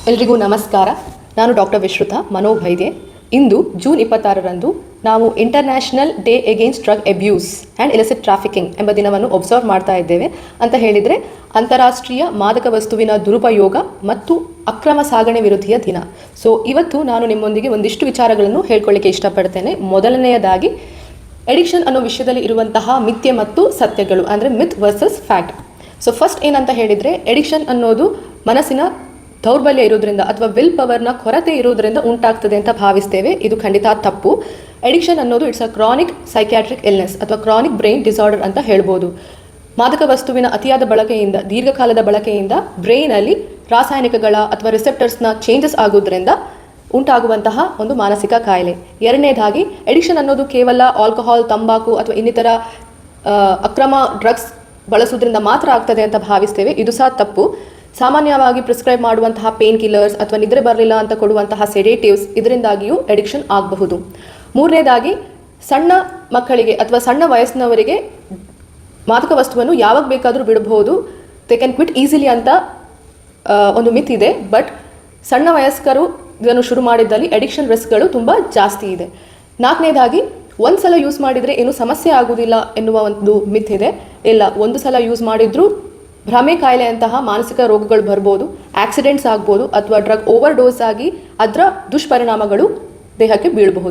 ಎಲ್ರಿಗೂ ನಮಸ್ಕಾರ. ನಾನು ಡಾಕ್ಟರ್ ವಿಶ್ರುತಾ ಮನೋವೈದ್ಯೆ. ಇಂದು ಜೂನ್ 26ರಂದು ನಾವು international day against drug abuse and illicit trafficking ಎಂಬ ದಿನವನ್ನು ಒಬ್ಸರ್ವ್ ಮಾಡ್ತಾ ಇದ್ದೇವೆ. ಅಂತ ಹೇಳಿದರೆ ಅಂತಾರಾಷ್ಟ್ರೀಯ ಮಾದಕ ವಸ್ತುವಿನ ದುರುಪಯೋಗ ಮತ್ತು ಅಕ್ರಮ ಸಾಗಣೆ ವಿರೋಧಿಯ ದಿನ. ಸೊ ಇವತ್ತು ನಾನು ನಿಮ್ಮೊಂದಿಗೆ ಒಂದಿಷ್ಟು ವಿಚಾರಗಳನ್ನು ಹೇಳ್ಕೊಳ್ಳಿಕ್ಕೆ ಇಷ್ಟಪಡ್ತೇನೆ. ಮೊದಲನೆಯದಾಗಿ ಎಡಿಕ್ಷನ್ ಅನ್ನೋ ವಿಷಯದಲ್ಲಿ ಇರುವಂತಹ ಮಿಥ್ಯೆ ಮತ್ತು ಸತ್ಯಗಳು, ಅಂದರೆ ಮಿತ್ ವರ್ಸಸ್ ಫ್ಯಾಕ್ಟ್. ಸೊ ಫಸ್ಟ್ ಏನಂತ ಹೇಳಿದರೆ, ಎಡಿಕ್ಷನ್ ಅನ್ನೋದು ಮನಸ್ಸಿನ ದೌರ್ಬಲ್ಯ ಇರೋದ್ರಿಂದ ಅಥವಾ ವಿಲ್ ಪವರ್ನ ಕೊರತೆ ಇರೋದ್ರಿಂದ ಉಂಟಾಗ್ತದೆ ಅಂತ ಭಾವಿಸ್ತೇವೆ. ಇದು ಖಂಡಿತ ತಪ್ಪು. ಎಡಿಕ್ಷನ್ ಅನ್ನೋದು it's a chronic psychiatric illness ಅಥವಾ ಕ್ರಾನಿಕ್ ಬ್ರೈನ್ ಡಿಸಾರ್ಡರ್ ಅಂತ ಹೇಳ್ಬೋದು. ಮಾದಕ ವಸ್ತುವಿನ ಅತಿಯಾದ ಬಳಕೆಯಿಂದ, ದೀರ್ಘಕಾಲದ ಬಳಕೆಯಿಂದ ಬ್ರೈನಲ್ಲಿ ರಾಸಾಯನಿಕಗಳ ಅಥವಾ ರಿಸೆಪ್ಟರ್ಸ್ನ ಚೇಂಜಸ್ ಆಗೋದ್ರಿಂದ ಉಂಟಾಗುವಂತಹ ಒಂದು ಮಾನಸಿಕ ಕಾಯಿಲೆ. ಎರಡನೇದಾಗಿ, ಎಡಿಕ್ಷನ್ ಅನ್ನೋದು ಕೇವಲ ಆಲ್ಕೋಹಾಲ್, ತಂಬಾಕು ಅಥವಾ ಇನ್ನಿತರ ಅಕ್ರಮ ಡ್ರಗ್ಸ್ ಬಳಸೋದ್ರಿಂದ ಮಾತ್ರ ಆಗ್ತದೆ ಅಂತ ಭಾವಿಸ್ತೇವೆ. ಇದು ಸಹ ತಪ್ಪು. ಸಾಮಾನ್ಯವಾಗಿ ಪ್ರಿಸ್ಕ್ರೈಬ್ ಮಾಡುವಂತಹ ಪೇನ್ ಕಿಲ್ಲರ್ಸ್ ಅಥವಾ ನಿದ್ರೆ ಬರಲಿಲ್ಲ ಅಂತ ಕೊಡುವಂತಹ ಸೆಡೇಟಿವ್ಸ್, ಇದರಿಂದಾಗಿಯೂ ಎಡಿಕ್ಷನ್ ಆಗಬಹುದು. ಮೂರನೇದಾಗಿ, ಸಣ್ಣ ಮಕ್ಕಳಿಗೆ ಅಥವಾ ಸಣ್ಣ ವಯಸ್ಸಿನವರಿಗೆ ಮಾದಕ ವಸ್ತುವನ್ನು ಯಾವಾಗ ಬೇಕಾದರೂ ಬಿಡಬಹುದು, ದೇ ಕ್ಯಾನ್ ಕ್ವಿಟ್ ಈಸಿಲಿ ಅಂತ ಒಂದು ಮಿತ್ ಇದೆ. ಬಟ್ ಸಣ್ಣ ವಯಸ್ಕರು ಇದನ್ನು ಶುರು ಮಾಡಿದ್ದಲ್ಲಿ ಎಡಿಕ್ಷನ್ ರಿಸ್ಕ್ಗಳು ತುಂಬ ಜಾಸ್ತಿ ಇದೆ. ನಾಲ್ಕನೇದಾಗಿ, ಒಂದು ಸಲ ಯೂಸ್ ಮಾಡಿದರೆ ಏನೂ ಸಮಸ್ಯೆ ಆಗುವುದಿಲ್ಲ ಎನ್ನುವ ಒಂದು ಮಿತ್ ಇದೆ. ಇಲ್ಲ, ಒಂದು ಸಲ ಯೂಸ್ ಮಾಡಿದ್ರೂ ಭ್ರಮೆ ಕಾಯಿಲೆಯಂತಹ ಮಾನಸಿಕ ರೋಗಗಳು ಬರ್ಬೋದು, ಆಕ್ಸಿಡೆಂಟ್ಸ್ ಆಗ್ಬೋದು ಅಥವಾ ಡ್ರಗ್ ಓವರ್ ಡೋಸ್ ಆಗಿ ಅದರ ದುಷ್ಪರಿಣಾಮಗಳು ದೇಹಕ್ಕೆ ಬೀಳಬಹುದು.